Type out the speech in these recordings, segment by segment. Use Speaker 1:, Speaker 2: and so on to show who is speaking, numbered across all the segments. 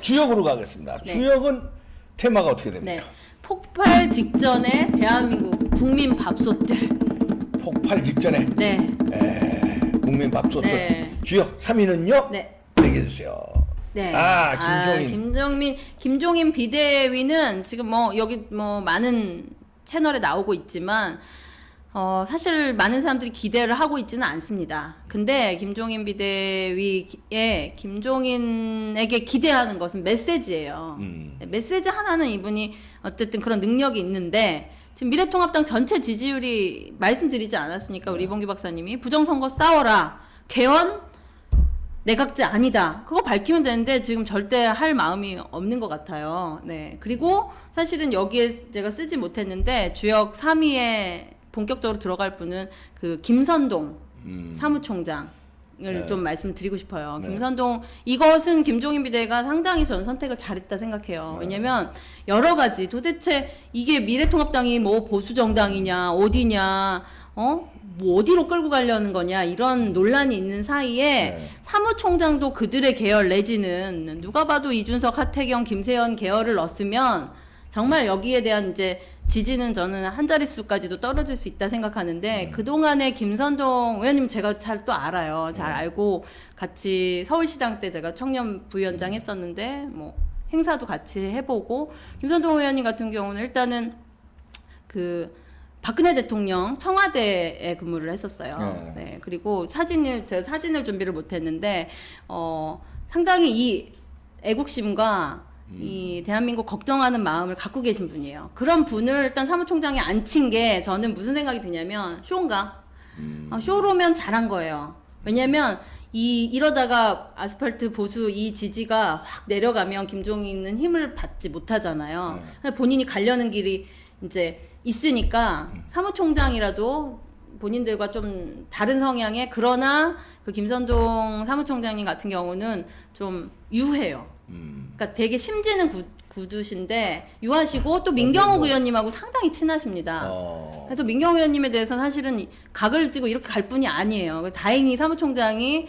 Speaker 1: 주역으로 가겠습니다.
Speaker 2: 네.
Speaker 1: 주역은 테마가 어떻게 됩니까?
Speaker 2: 네. 폭발 직전에 대한민국 국민 밥솥들.
Speaker 1: 폭발 직전에
Speaker 2: 네.
Speaker 1: 국민 밥솥들.
Speaker 2: 네.
Speaker 1: 주역 3위는요?
Speaker 2: 네.
Speaker 1: 얘기해 주세요.
Speaker 2: 네.
Speaker 1: 김종인.
Speaker 2: 김종인 비대위는 지금 뭐 여기 뭐 많은 채널에 나오고 있지만 사실 많은 사람들이 기대를 하고 있지는 않습니다. 근데 김종인 비대위에 김종인에게 기대하는 것은 메시지예요. 메시지 하나는 이분이 어쨌든 그런 능력이 있는데 지금 미래통합당 전체 지지율이 말씀드리지 않았습니까? 우리 이봉규 박사님이 부정선거 싸워라. 개헌 내각제 아니다. 그거 밝히면 되는데 지금 절대 할 마음이 없는 것 같아요. 네. 그리고 사실은 여기에 제가 쓰지 못했는데 주역 3위에 본격적으로 들어갈 분은 그 김선동 사무총장을
Speaker 1: 네.
Speaker 2: 좀 말씀드리고 싶어요.
Speaker 1: 네.
Speaker 2: 김선동 이것은 김종인 비대위가 상당히 전 선택을 잘했다 생각해요. 왜냐면 여러 가지 도대체 이게 미래통합당이 뭐 보수 정당이냐 어디냐 뭐 어디로 끌고 가려는 거냐 이런 논란이 있는 사이에 사무총장도 그들의 계열 내지는 누가 봐도 이준석, 하태경, 김세연 계열을 넣었으면 정말 여기에 대한 이제 지지는 저는 한 자릿수까지도 떨어질 수 있다 생각하는데 그동안에 김선동 의원님 제가 잘 또 알아요. 잘 알고 같이 서울시당 때 제가 청년 부위원장 했었는데 뭐 행사도 같이 해보고 김선동 의원님 같은 경우는 일단은 그 박근혜 대통령 청와대에 근무를 했었어요. 네. 그리고 제가 사진을 준비를 못했는데 상당히 이 애국심과 이 대한민국 걱정하는 마음을 갖고 계신 분이에요. 그런 분을 일단 사무총장에 앉힌 게 저는 무슨 생각이 드냐면 쇼인가? 쇼로면 잘한 거예요. 왜냐면 이러다가 아스팔트 보수 이 지지가 확 내려가면 김종인은 힘을 받지 못하잖아요. 본인이 가려는 길이 이제 있으니까 사무총장이라도 본인들과 좀 다른 성향의 그러나 그 김선동 사무총장님 같은 경우는 좀 유해요. 그러니까 되게 심지는 구두신데 유하시고 또 민경욱 의원님하고 상당히 친하십니다. 그래서 민경욱 의원님에 대해서 사실은 각을 찌고 이렇게 갈 분이 아니에요. 다행히 사무총장이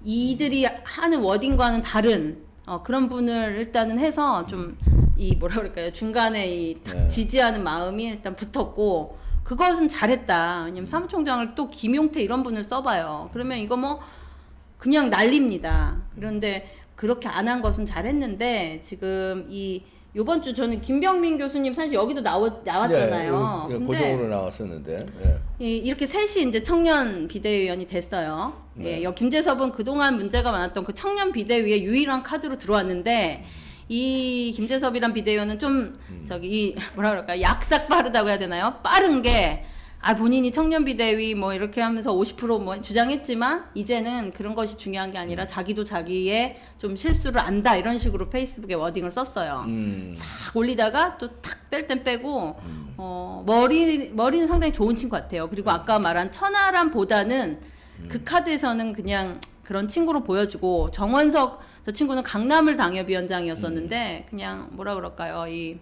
Speaker 2: 이들이 하는 워딩과는 다른 그런 분을 일단은 해서 좀 이 뭐라 그럴까요? 중간에 이 딱 지지하는 마음이 일단 붙었고 그것은 잘했다. 왜냐면 사무총장을 또 김용태 이런 분을 써봐요. 그러면 이거 뭐 그냥 난립니다. 그런데 그렇게 안 한 것은 잘했는데 지금 요번 주 저는 김병민 교수님 사실 여기도 나왔잖아요.
Speaker 1: 예,
Speaker 2: 근데
Speaker 1: 고정으로 나왔었는데.
Speaker 2: 이렇게 셋이 이제 청년 비대위원이 됐어요. 김재섭은 그동안 문제가 많았던 그 청년 비대위의 유일한 카드로 들어왔는데 이 김재섭이란 비대위원은 좀 뭐라 그럴까 약삭 빠르다고 해야 되나요? 빠른 게 본인이 청년 비대위 뭐 이렇게 하면서 50%뭐 주장했지만 이제는 그런 것이 중요한 게 아니라 자기도 자기의 좀 실수를 안다 이런 식으로 페이스북에 워딩을 썼어요. 싹 올리다가 또 탁 뺄 땐 빼고 머리는 상당히 좋은 친구 같아요. 그리고 아까 말한 천하람보다는 그 카드에서는 그냥 그런 친구로 보여지고 정원석 저 친구는 강남을 당협위원장이었었는데 그냥 뭐라 그럴까요? 이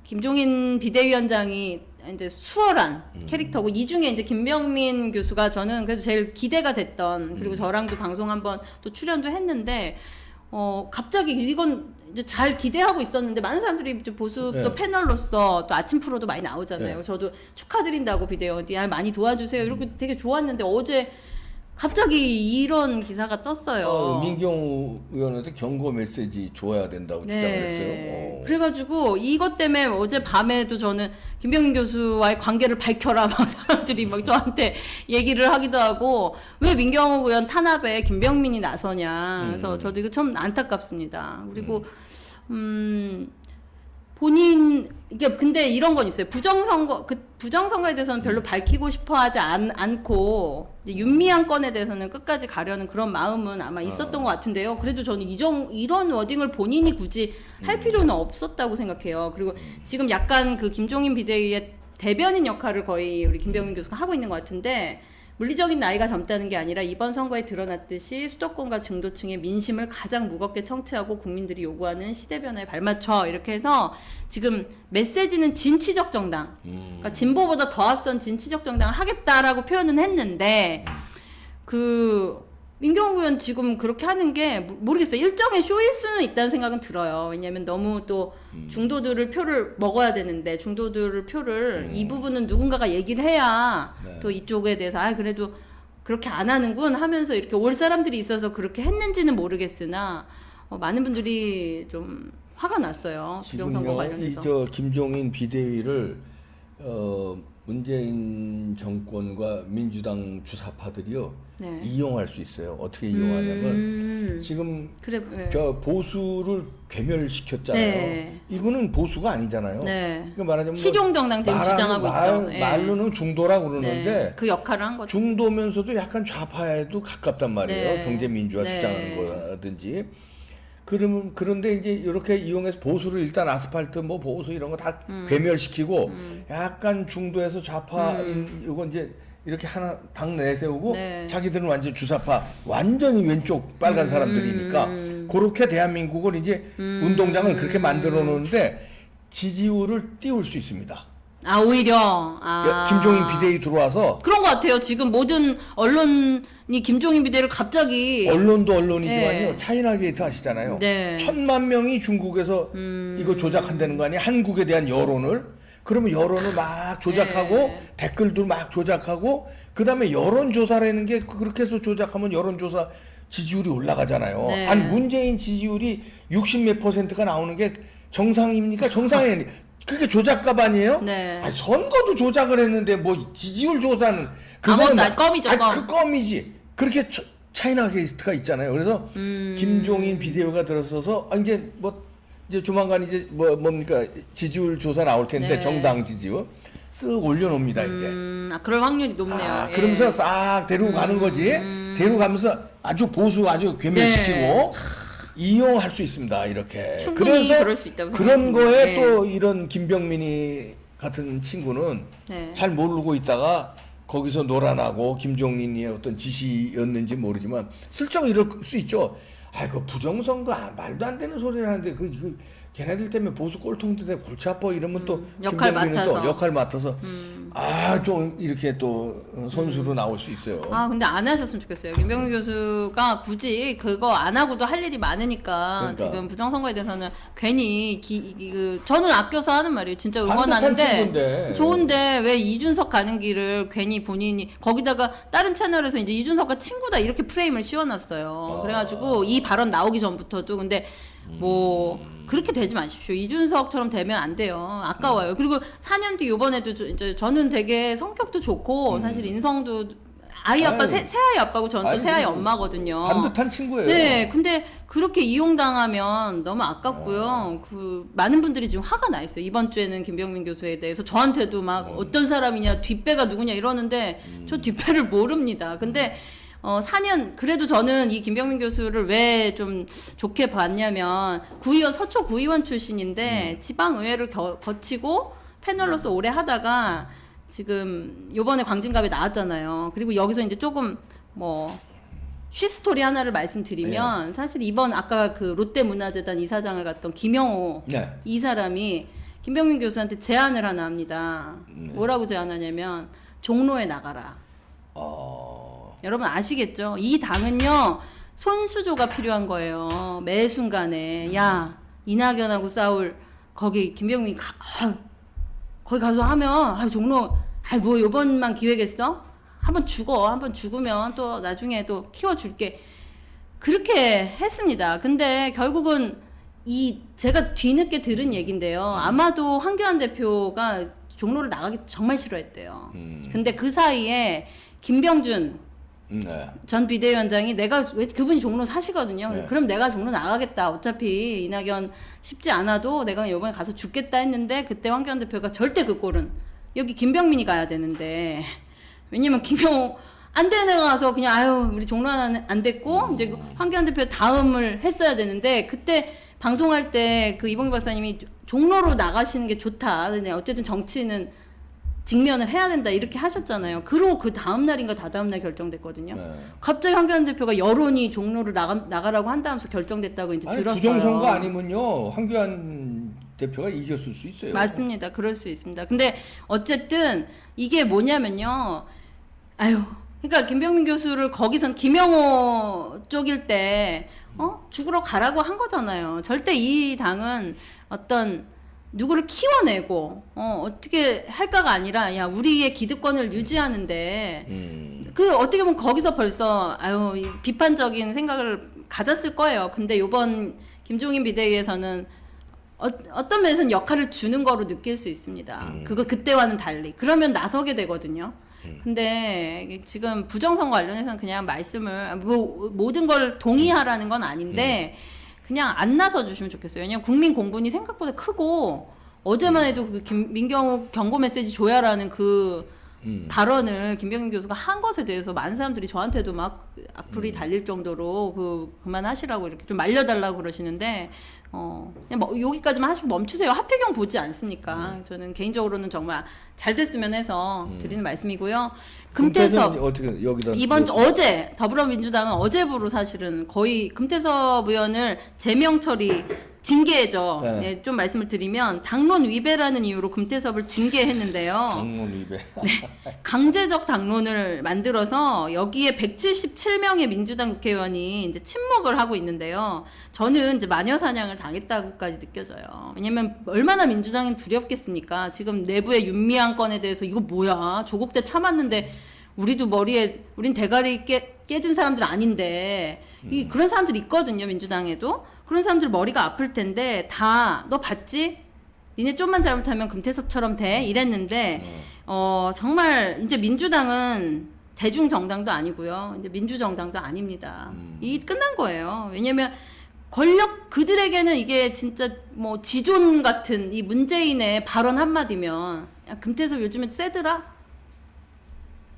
Speaker 2: 김종인 비대위원장이 이제 수월한 캐릭터고 이 중에 이제 김병민 교수가 저는 그래도 제일 기대가 됐던 그리고 저랑도 방송 한번 또 출연도 했는데 갑자기 이건 이제 잘 기대하고 있었는데 많은 사람들이 이제 보수 또 패널로서 또 아침 프로도 많이 나오잖아요. 저도 축하드린다고 비대위원이 많이 도와주세요 이렇게 되게 좋았는데 어제 갑자기 이런 기사가 떴어요.
Speaker 1: 민경우 의원한테 경고 메시지 줘야 된다고 주장을 했어요.
Speaker 2: 그래가지고 이것 때문에 어제 밤에도 저는 김병민 교수와의 관계를 밝혀라 막 사람들이 막 저한테 얘기를 하기도 하고 왜 민경우 의원 탄압에 김병민이 나서냐. 그래서 저도 이거 참 안타깝습니다. 그리고 이게 근데 이런 건 있어요. 부정선거에 대해서는 별로 밝히고 싶어 하지 않고, 윤미향 건에 대해서는 끝까지 가려는 그런 마음은 아마 있었던 것 같은데요. 그래도 저는 이런 워딩을 본인이 굳이 할 필요는 없었다고 생각해요. 그리고 지금 약간 그 김종인 비대위의 대변인 역할을 거의 우리 김병민 교수가 하고 있는 것 같은데, 물리적인 나이가 젊다는 게 아니라 이번 선거에 드러났듯이 수도권과 중도층의 민심을 가장 무겁게 청취하고 국민들이 요구하는 시대 변화에 발맞춰 이렇게 해서 지금 메시지는 진취적 정당, 그러니까 진보보다 더 앞선 진취적 정당을 하겠다라고 표현은 했는데 민경욱 의원 지금 그렇게 하는 게 모르겠어요. 일정의 쇼일 수는 있다는 생각은 들어요. 왜냐하면 너무 또 중도들을 표를 먹어야 되는데 중도들을 표를 이 부분은 누군가가 얘기를 해야
Speaker 1: 네.
Speaker 2: 또 이쪽에 대해서 그래도 그렇게 안 하는군 하면서 이렇게 올 사람들이 있어서 그렇게 했는지는 모르겠으나 많은 분들이 좀 화가 났어요. 부정선거 관련해서.
Speaker 1: 저 김종인 비대위를 문재인 정권과 민주당 주사파들이요
Speaker 2: 네.
Speaker 1: 이용할 수 있어요. 어떻게 이용하냐면 지금
Speaker 2: 그래, 네.
Speaker 1: 보수를 괴멸시켰잖아요.
Speaker 2: 네.
Speaker 1: 이거는 보수가 아니잖아요.
Speaker 2: 네.
Speaker 1: 그러니까 말하자면
Speaker 2: 실용정당 지금 주장하고 있죠. 네.
Speaker 1: 말로는 중도라고 그러는데
Speaker 2: 네. 그 역할을 한 거죠.
Speaker 1: 중도면서도 약간 좌파에도 가깝단 말이에요.
Speaker 2: 네.
Speaker 1: 경제민주화
Speaker 2: 네.
Speaker 1: 주장하는 거라든지. 그런데 이제 이렇게 이용해서 보수를 일단 아스팔트 뭐 보수 이런 거 다 괴멸시키고 약간 중도에서 좌파인 이거 이제 이렇게 하나 당 내세우고
Speaker 2: 네.
Speaker 1: 자기들은 완전 주사파 완전히 왼쪽 빨간 사람들이니까 그렇게 대한민국을 이제 운동장을 그렇게 만들어 놓는데 지지율을 띄울 수 있습니다.
Speaker 2: 오히려
Speaker 1: 김종인 비대위 들어와서
Speaker 2: 그런 것 같아요. 지금 모든 언론이 김종인 비대를 갑자기
Speaker 1: 언론도 언론이지만요.
Speaker 2: 네.
Speaker 1: 차이나 게이트 아시잖아요.
Speaker 2: 네.
Speaker 1: 1,000만 명이 중국에서 이거 조작한다는 거 아니에요? 한국에 대한 여론을. 그러면 여론을 막 조작하고
Speaker 2: 네.
Speaker 1: 댓글도 막 조작하고 그다음에 여론조사라는 게 그렇게 해서 조작하면 여론조사 지지율이 올라가잖아요.
Speaker 2: 네.
Speaker 1: 아니 문재인 지지율이 60몇 %가 나오는 게 정상입니까? 정상이 아니 그게 조작값 아니에요?
Speaker 2: 네.
Speaker 1: 아니, 선거도 조작을 했는데 뭐 지지율 조사는
Speaker 2: 아무것도
Speaker 1: 막-
Speaker 2: 껌이죠, 껌.
Speaker 1: 그 껌이지. 그렇게 차이나 게이스트가 있잖아요. 그래서 김종인 비대위가 들어서서 이제 조만간 이제 뭡니까 지지율 조사 나올 텐데
Speaker 2: 네.
Speaker 1: 정당 지지율 쓱 올려놓습니다 이제.
Speaker 2: 그럴 확률이 높네요. 예.
Speaker 1: 그러면서 싹 데리고 가는 거지. 데리고 가면서 아주 보수 아주 괴멸시키고
Speaker 2: 네.
Speaker 1: 이용할 수 있습니다 이렇게.
Speaker 2: 충분히
Speaker 1: 그래서
Speaker 2: 그럴 수 있다고
Speaker 1: 그런
Speaker 2: 생각합니다.
Speaker 1: 거에
Speaker 2: 네.
Speaker 1: 또 이런 김병민이 같은 친구는
Speaker 2: 네.
Speaker 1: 잘 모르고 있다가 거기서 놀아나고 김종인의 어떤 지시였는지 모르지만 슬쩍 이럴 수 있죠. 그 부정선거 말도 안 되는 소리를 하는데 걔네들 때문에 보수 꼴통들에 골치 아파 이러면 또
Speaker 2: 역할
Speaker 1: 김병민은
Speaker 2: 맡아서.
Speaker 1: 또 역할 맡아서 좀 이렇게 또 선수로 나올 수 있어요.
Speaker 2: 근데 안 하셨으면 좋겠어요. 김병민 교수가 굳이 그거 안 하고도 할 일이 많으니까
Speaker 1: 그러니까.
Speaker 2: 지금 부정선거에 대해서는 괜히 저는 아껴서 하는 말이에요. 진짜
Speaker 1: 반듯한
Speaker 2: 응원하는데
Speaker 1: 친구인데.
Speaker 2: 좋은데 왜 이준석 가는 길을 괜히 본인이 거기다가 다른 채널에서 이제 이준석과 친구다 이렇게 프레임을 씌워놨어요. 그래가지고 이 발언 나오기 전부터도 근데 뭐 그렇게 되지 마십시오. 이준석처럼 되면 안 돼요. 아까워요. 그리고 4년 뒤 이번에도 이제 저는 되게 성격도 좋고 사실 인성도 아이 아빠
Speaker 1: 아유.
Speaker 2: 새아이 아빠고 저는 또
Speaker 1: 아니,
Speaker 2: 새아이
Speaker 1: 그리고
Speaker 2: 엄마거든요.
Speaker 1: 반듯한 친구예요.
Speaker 2: 네, 근데 그렇게 이용당하면 너무 아깝고요. 많은 분들이 지금 화가 나 있어요. 이번 주에는 김병민 교수에 대해서 저한테도 막 어떤 사람이냐, 뒷배가 누구냐 이러는데 저 뒷배를 모릅니다. 근데 4년 그래도 저는 이 김병민 교수를 왜 좀 좋게 봤냐면 서초 구의원 출신인데 지방의회를 거치고 패널로서 오래 하다가 지금 요번에 광진갑에 나왔잖아요. 그리고 여기서 이제 조금 쉬스토리 하나를 말씀드리면 사실 이번 아까 그 롯데문화재단 이사장을 갔던 김영호
Speaker 1: 네.
Speaker 2: 이 사람이 김병민 교수한테 제안을 하나 합니다. 뭐라고 제안하냐면 종로에 나가라. 여러분 아시겠죠? 이 당은요 손수조가 필요한 거예요. 매 순간에 야 이낙연하고 싸울 거기 김병민 거기 가서 하면 종로 뭐 요번만 기회겠어? 한번 죽으면 또 나중에 또 키워줄게. 그렇게 했습니다. 근데 결국은 제가 뒤늦게 들은 얘긴데요. 아마도 황교안 대표가 종로를 나가기 정말 싫어했대요. 근데 그 사이에 김병준
Speaker 1: 네.
Speaker 2: 전 비대위원장이 왜 그분이 종로 사시거든요.
Speaker 1: 네.
Speaker 2: 그럼 내가 종로 나가겠다. 어차피 이낙연 쉽지 않아도 내가 이번에 가서 죽겠다 했는데 그때 황교안 대표가 절대 그 꼴은 여기 김병민이 가야 되는데 왜냐면 김병호 안 되는 애가 가서 그냥 우리 종로 안 됐고 이제 황교안 대표 다음을 했어야 되는데 그때 방송할 때 그 이봉기 박사님이 종로로 나가시는 게 좋다. 근데 어쨌든 정치는 직면을 해야 된다 이렇게 하셨잖아요. 그러고 그 다음 날인가 다다음 날 결정됐거든요.
Speaker 1: 네.
Speaker 2: 갑자기 황교안 대표가 여론이 종로를 나가라고 한다면서 결정됐다고 이제 들었어요.
Speaker 1: 부정선거 아니면요 황교안 대표가 이겼을 수 있어요.
Speaker 2: 맞습니다. 그럴 수 있습니다. 근데 어쨌든 이게 뭐냐면요. 그러니까 김병민 교수를 거기선 김영호 쪽일 때 죽으러 가라고 한 거잖아요. 절대 이 당은 어떤 누구를 키워내고 어떻게 할까가 아니라 야 우리의 기득권을 유지하는데 그 어떻게 보면 거기서 벌써 이 비판적인 생각을 가졌을 거예요. 근데 요번 김종인 비대위에서는 어떤 면에서는 역할을 주는 거로 느낄 수 있습니다. 그거 그때와는 달리. 그러면 나서게 되거든요. 근데 지금 부정선거 관련해서는 그냥 말씀을 모든 걸 동의하라는 건 아닌데 그냥 안 나서 주시면 좋겠어요. 왜냐면 국민 공분이 생각보다 크고 어제만 해도 그 민경욱 경고 메시지 줘야라는 그 발언을 김병민 교수가 한 것에 대해서 많은 사람들이 저한테도 막 악플이 달릴 정도로 그만하시라고 이렇게 좀 말려달라고 그러시는데 그냥 뭐 여기까지만 하시고 멈추세요. 하태경 보지 않습니까? 저는 개인적으로는 정말 잘 됐으면 해서 드리는 말씀이고요. 금태섭
Speaker 1: 어떻게 여기다
Speaker 2: 어제 더불어민주당은 어제부로 사실은 거의 금태섭 의원을 제명 처리 징계죠.
Speaker 1: 네.
Speaker 2: 네, 좀 말씀을 드리면 당론 위배라는 이유로 금태섭을 징계했는데요.
Speaker 1: 당론 위배.
Speaker 2: 강제적 당론을 만들어서 여기에 177명의 민주당 국회의원이 이제 침묵을 하고 있는데요. 저는 이제 마녀 사냥을 당했다고까지 느껴져요. 왜냐면 얼마나 민주당이 두렵겠습니까? 지금 내부의 윤미향 건에 대해서 이거 뭐야? 조국 때 참았는데 우린 대가리 깨진 사람들 아닌데 그런 사람들 있거든요. 민주당에도. 그런 사람들 머리가 아플 텐데 다 너 봤지? 니네 좀만 잘못하면 금태섭처럼 돼? 이랬는데 정말 이제 민주당은 대중 정당도 아니고요. 이제 민주 정당도 아닙니다. 이 끝난 거예요. 왜냐면 권력 그들에게는 이게 진짜 뭐 지존 같은 이 문재인의 발언 한마디면 야, 금태섭 요즘에 세더라?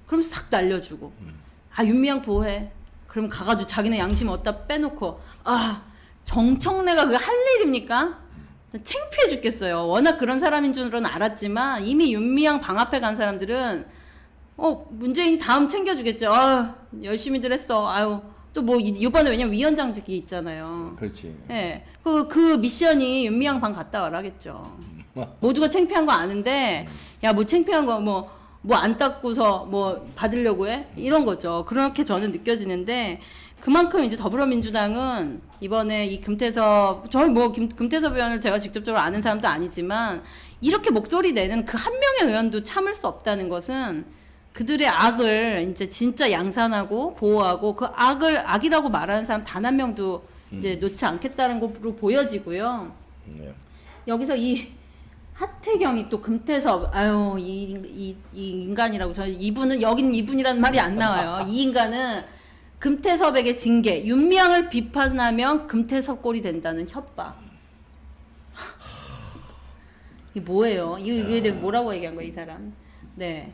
Speaker 2: 그럼 싹 날려주고 윤미향 보호해. 그럼 가가지고 자기네 양심 어디다 빼놓고 정청래가 그게 할 일입니까? 창피해 죽겠어요. 워낙 그런 사람인 줄은 알았지만 이미 윤미향 방 앞에 간 사람들은 문재인이 다음 챙겨주겠죠. 열심히들 했어. 또 뭐 이번에 왜냐면 위원장직이 있잖아요.
Speaker 1: 그렇지.
Speaker 2: 예. 그 미션이 윤미향 방 갔다 와라겠죠. 모두가 창피한 거 아는데 야 뭐 창피한 거 뭐 안 닦고서 뭐 받으려고 해? 이런 거죠. 그렇게 저는 느껴지는데 그만큼 이제 더불어민주당은 이번에 이 금태섭 금태섭 의원을 제가 직접적으로 아는 사람도 아니지만 이렇게 목소리 내는 그 한 명의 의원도 참을 수 없다는 것은 그들의 악을 이제 진짜 양산하고 보호하고 그 악이라고 말하는 사람 단 한 명도 이제 놓지 않겠다는 것으로 보여지고요.
Speaker 1: 네.
Speaker 2: 여기서 이 하태경이 또 금태섭 이 인간이라고 저는 여긴 이분이라는 말이 안 나와요. 이 인간은 금태섭에게 징계, 윤미향을 비판하면 금태섭 꼴이 된다는 협박. 이게 뭐예요? 이게 뭐라고 얘기한 거야, 이 사람? 네.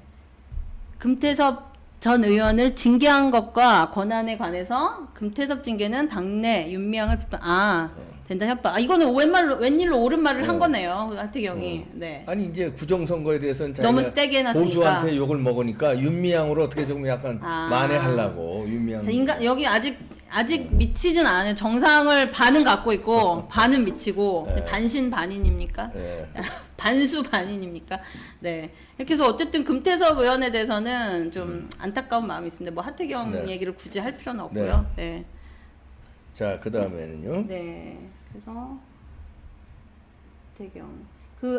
Speaker 2: 금태섭 전 의원을 징계한 것과 권한에 관해서 금태섭 징계는 당내 윤미향을 비판, 된다 협박. 이거는 웬일로 옳은 말을 한 거네요, 하태경이. 네.
Speaker 1: 아니 이제 구정선거에 대해서는
Speaker 2: 너무 세게 해놨으니까.
Speaker 1: 보수한테 욕을 먹으니까 윤미향으로 어떻게 조금 약간 만회하려고 윤미향.
Speaker 2: 인간 여기 아직 미치진 않아요. 정상을 반은 갖고 있고 반은 미치고 반신반인입니까? 반수반인입니까? 네. 이렇게 해서 어쨌든 금태섭 의원에 대해서는 좀 안타까운 마음이 있습니다. 뭐 하태경 얘기를 굳이 할 필요는 없고요. 네.
Speaker 1: 자, 그 다음에는요.
Speaker 2: 네. 그래서 하태경.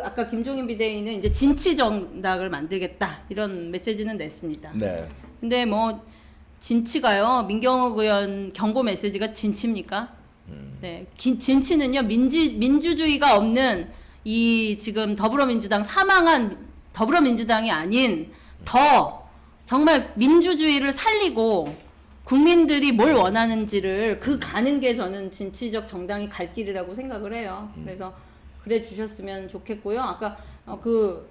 Speaker 2: 아까 김종인 비대위는 이제 진치 정당을 만들겠다 이런 메시지는 냈습니다.
Speaker 1: 네.
Speaker 2: 근데 뭐 진치가요. 민경욱 의원 경고 메시지가 진치입니까? 네. 진치는요. 민주주의가 없는 이 지금 더불어민주당 사망한 더불어민주당이 아닌 더 정말 민주주의를 살리고 국민들이 뭘 원하는지를 가는 게 저는 진취적 정당이 갈 길이라고 생각을 해요. 그래서 그래 주셨으면 좋겠고요. 아까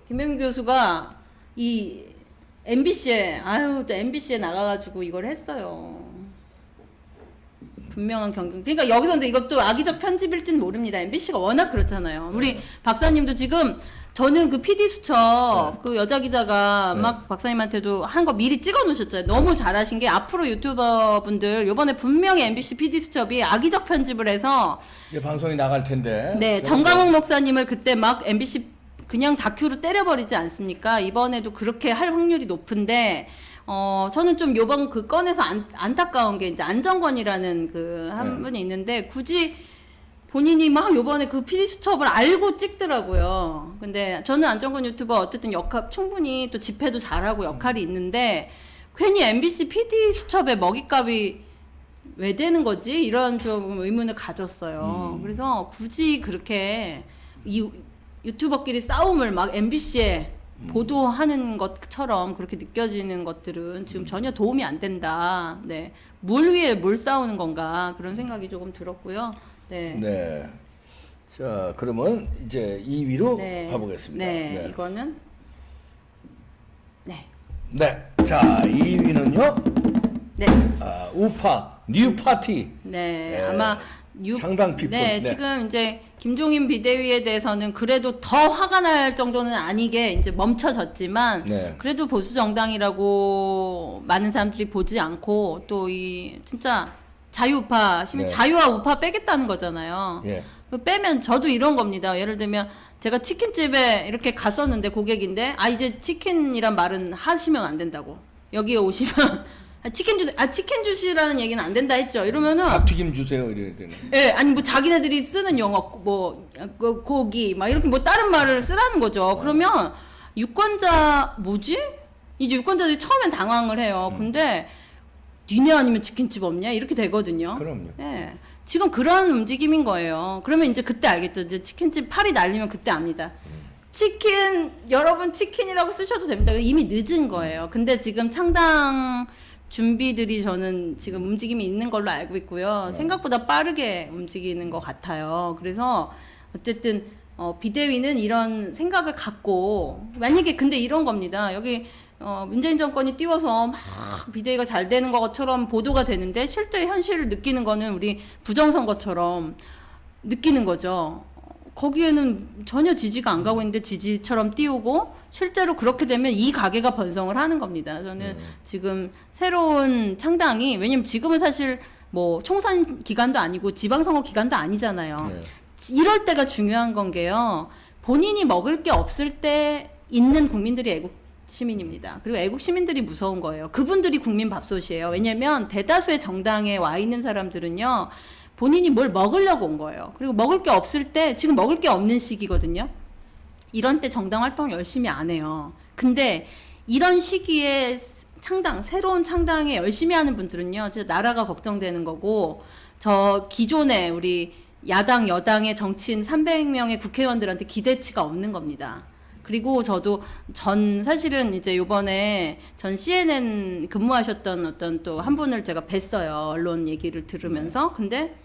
Speaker 2: 김병민 교수가 이 MBC에 또 MBC에 나가가지고 이걸 했어요. 분명한 경쟁. 그러니까 여기서 근데 이것도 악의적 편집일지는 모릅니다. MBC가 워낙 그렇잖아요. 우리 박사님도 지금 저는 그 PD 수첩 그 여자 기자가 막 박사님한테도 한 거 미리 찍어 놓으셨잖아요. 너무 잘하신 게 앞으로 유튜버 분들 요번에 분명히 MBC PD 수첩이 악의적 편집을 해서
Speaker 1: 이제 방송이 나갈 텐데.
Speaker 2: 네, 정강욱 목사님을 그때 막 MBC 그냥 다큐로 때려버리지 않습니까? 이번에도 그렇게 할 확률이 높은데 저는 좀 요번 그 건에서 안타까운 게 이제 안정권이라는 그 한
Speaker 1: 네.
Speaker 2: 분이 있는데 굳이 본인이 막 요번에 그 PD 수첩을 알고 찍더라고요. 근데 저는 안정권 유튜버 어쨌든 역할 충분히 또 집회도 잘하고 역할이 있는데 괜히 MBC PD 수첩에 먹잇감이 왜 되는 거지? 이런 좀 의문을 가졌어요. 그래서 굳이 그렇게 이 유튜버끼리 싸움을 막 MBC에 보도하는 것처럼 그렇게 느껴지는 것들은 지금 전혀 도움이 안 된다. 네. 뭘 위해 뭘 싸우는 건가 그런 생각이 조금 들었고요. 네.
Speaker 1: 네. 자, 그러면 이제 2위로
Speaker 2: 네.
Speaker 1: 가보겠습니다.
Speaker 2: 네. 이거는 네.
Speaker 1: 네. 자, 2위는요.
Speaker 2: 네.
Speaker 1: 우파 뉴 파티.
Speaker 2: 네.
Speaker 1: 네.
Speaker 2: 아마
Speaker 1: 창당 피플.
Speaker 2: 네,
Speaker 1: 네.
Speaker 2: 지금 이제 김종인 비대위에 대해서는 그래도 더 화가 날 정도는 아니게 이제 멈춰졌지만
Speaker 1: 네.
Speaker 2: 그래도 보수 정당이라고 많은 사람들이 보지 않고 또 이 진짜 자유우파
Speaker 1: 네.
Speaker 2: 자유와 우파 빼겠다는 거잖아요.
Speaker 1: 예.
Speaker 2: 빼면 저도 이런 겁니다. 예를 들면 제가 치킨집에 이렇게 갔었는데 고객인데 이제 치킨이란 말은 하시면 안 된다고. 여기에 오시면 치킨 주시라는 얘기는 안 된다 했죠. 이러면은
Speaker 1: 닭튀김 주세요 이래야 되는.
Speaker 2: 예, 아니 뭐 자기네들이 쓰는 영어 고기 막 이렇게 뭐 다른 말을 쓰라는 거죠. 그러면 유권자 뭐지? 이제 유권자들이 처음엔 당황을 해요. 근데 니네 아니면 치킨집 없냐? 이렇게 되거든요.
Speaker 1: 그럼요.
Speaker 2: 예. 지금 그런 움직임인 거예요. 그러면 이제 그때 알겠죠. 이제 치킨집 팔이 날리면 그때 압니다. 치킨 여러분 치킨이라고 쓰셔도 됩니다. 이미 늦은 거예요. 근데 지금 창당 준비들이 저는 지금 움직임이 있는 걸로 알고 있고요. 생각보다 빠르게 움직이는 것 같아요. 그래서 어쨌든 비대위는 이런 생각을 갖고 만약에 근데 이런 겁니다. 여기 문재인 정권이 띄워서 막 비대위가 잘 되는 것처럼 보도가 되는데 실제 현실을 느끼는 거는 우리 부정선거처럼 느끼는 거죠. 거기에는 전혀 지지가 안 가고 있는데 지지처럼 띄우고 실제로 그렇게 되면 이 가게가 번성을 하는 겁니다. 저는 지금 새로운 창당이 왜냐면 지금은 사실 뭐 총선 기간도 아니고 지방선거 기간도 아니잖아요.
Speaker 1: 네.
Speaker 2: 이럴 때가 중요한 건 게요. 본인이 먹을 게 없을 때 있는 국민들이 애국 시민입니다. 그리고 애국 시민들이 무서운 거예요. 그분들이 국민 밥솥이에요. 왜냐면 대다수의 정당에 와 있는 사람들은요. 본인이 뭘 먹으려고 온 거예요. 그리고 먹을 게 없을 때 지금 먹을 게 없는 시기거든요. 이런 때 정당 활동 열심히 안 해요. 근데 이런 시기에 새로운 창당에 열심히 하는 분들은요. 진짜 나라가 걱정되는 거고 저 기존에 우리 야당 여당의 정치인 300명의 국회의원들한테 기대치가 없는 겁니다. 그리고 저도 사실은 이제 요번에 전 CNN 근무하셨던 어떤 또 한 분을 제가 뵀어요. 언론 얘기를 들으면서. 근데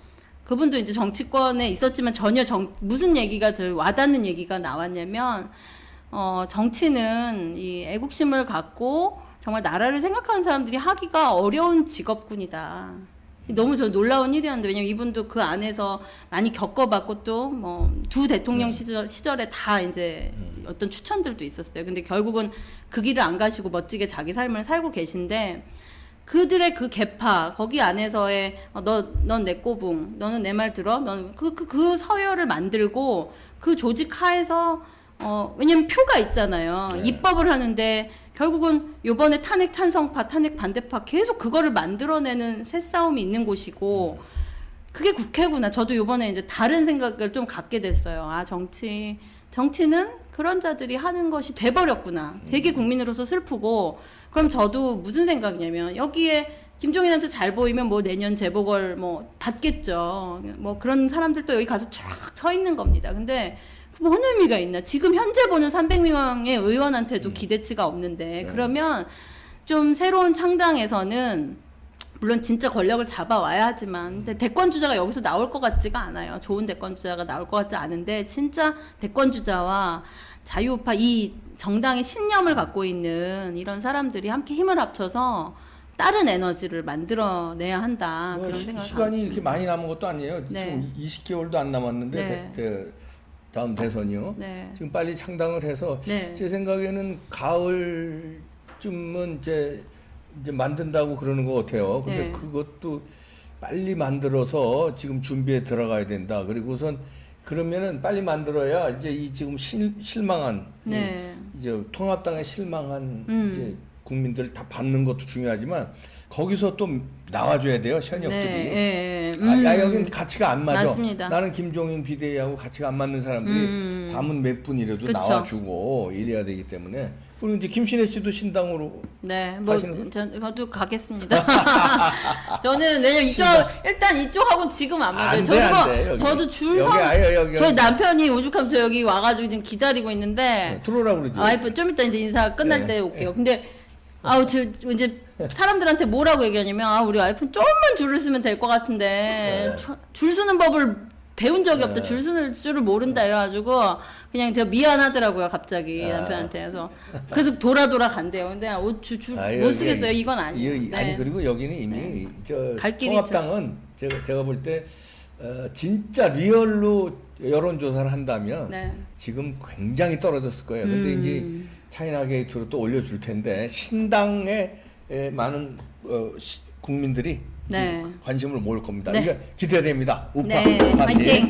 Speaker 2: 그분도 이제 정치권에 있었지만 전혀 무슨 얘기가 더 와닿는 얘기가 나왔냐면, 정치는 이 애국심을 갖고 정말 나라를 생각하는 사람들이 하기가 어려운 직업군이다. 너무 저 놀라운 일이었는데, 왜냐면 이분도 그 안에서 많이 겪어봤고 또 뭐 두 대통령 시절에 다 이제 어떤 추천들도 있었어요. 근데 결국은 그 길을 안 가시고 멋지게 자기 삶을 살고 계신데, 그들의 그 계파 거기 안에서의 넌 내 꼬붕, 너는 내 말 들어, 너는 그 서열을 만들고 그 조직 하에서 왜냐면 표가 있잖아요.
Speaker 1: 네.
Speaker 2: 입법을 하는데 결국은 요번에 탄핵 찬성파, 탄핵 반대파 계속 그거를 만들어내는 새싸움이 있는 곳이고 그게 국회구나. 저도 요번에 이제 다른 생각을 좀 갖게 됐어요. 정치는 그런 자들이 하는 것이 돼버렸구나. 되게 국민으로서 슬프고. 그럼 저도 무슨 생각이냐면 여기에 김종인한테 잘 보이면 뭐 내년 재보궐 뭐 받겠죠. 뭐 그런 사람들도 여기 가서 쫙 서 있는 겁니다. 근데 뭔 의미가 있나? 지금 현재 보는 300명의 의원한테도 기대치가 없는데 그러면 좀 새로운 창당에서는 물론 진짜 권력을 잡아와야 하지만 근데 대권 주자가 여기서 나올 것 같지가 않아요. 좋은 대권 주자가 나올 것 같지 않은데 진짜 대권 주자와 자유우파 이 정당의 신념을 갖고 있는 이런 사람들이 함께 힘을 합쳐서 다른 에너지를 만들어내야 한다. 그런 생각을
Speaker 1: 시간이 이렇게 많이 남은 것도 아니에요.
Speaker 2: 네.
Speaker 1: 지금 20개월도 안 남았는데
Speaker 2: 네.
Speaker 1: 다음 대선이요.
Speaker 2: 네.
Speaker 1: 지금 빨리 창당을 해서
Speaker 2: 네.
Speaker 1: 제 생각에는 가을쯤은 이제 만든다고 그러는 것 같아요. 근데
Speaker 2: 네.
Speaker 1: 그것도 빨리 만들어서 지금 준비에 들어가야 된다. 그리고선 그러면은 빨리 만들어야 이제 이 지금 실망한
Speaker 2: 네.
Speaker 1: 이제 통합당에 실망한 이제 국민들 다 받는 것도 중요하지만 거기서 또 나와줘야 돼요 현역들이.
Speaker 2: 네,
Speaker 1: 여긴 가치가 안 맞아.
Speaker 2: 맞습니다.
Speaker 1: 나는 김종인 비대위하고 가치가 안 맞는 사람들이 담은 몇 분이라도
Speaker 2: 그쵸.
Speaker 1: 나와주고 이래야 되기 때문에. 그리고 이제 김신혜 씨도 신당으로
Speaker 2: 네, 뭐
Speaker 1: 가시는
Speaker 2: 저도 가겠습니다. 저는 왜냐면 이쪽 일단 이쪽하고는 지금 안 맞아요.
Speaker 1: 안 돼, 안 돼, 여기.
Speaker 2: 저도 줄
Speaker 1: 여기
Speaker 2: 서.
Speaker 1: 아예 여기.
Speaker 2: 저희 남편이 오죽하면 저 여기 와가지고 지금 기다리고 있는데
Speaker 1: 들어오라고 그러지.
Speaker 2: 와이프 좀 이따 이제 인사 끝날
Speaker 1: 네,
Speaker 2: 때 올게요. 근데 저 이제 사람들한테 뭐라고 얘기하냐면 우리 와이프는 좀만 줄을 쓰면 될 것 같은데 줄 서는 법을 배운 적이 없다. 줄 서는 줄을 모른다 이래가지고 그냥 제가 미안하더라고요 갑자기 남편한테. 그래서 돌아 간대요. 근데 못 쓰겠어요. 이건 아니에요.
Speaker 1: 아니 그리고 여기는 이미 저
Speaker 2: 갈 길이
Speaker 1: 통합당은 제가 볼 때 진짜 리얼로 여론조사를 한다면
Speaker 2: 네.
Speaker 1: 지금 굉장히 떨어졌을 거예요. 근데 이제 차이나 게이트로 또 올려줄 텐데 신당에 많은 국민들이
Speaker 2: 네.
Speaker 1: 관심을 모을 겁니다.
Speaker 2: 네.
Speaker 1: 이게 기대됩니다. 우파
Speaker 2: 네,
Speaker 1: 파티.
Speaker 2: 화이팅!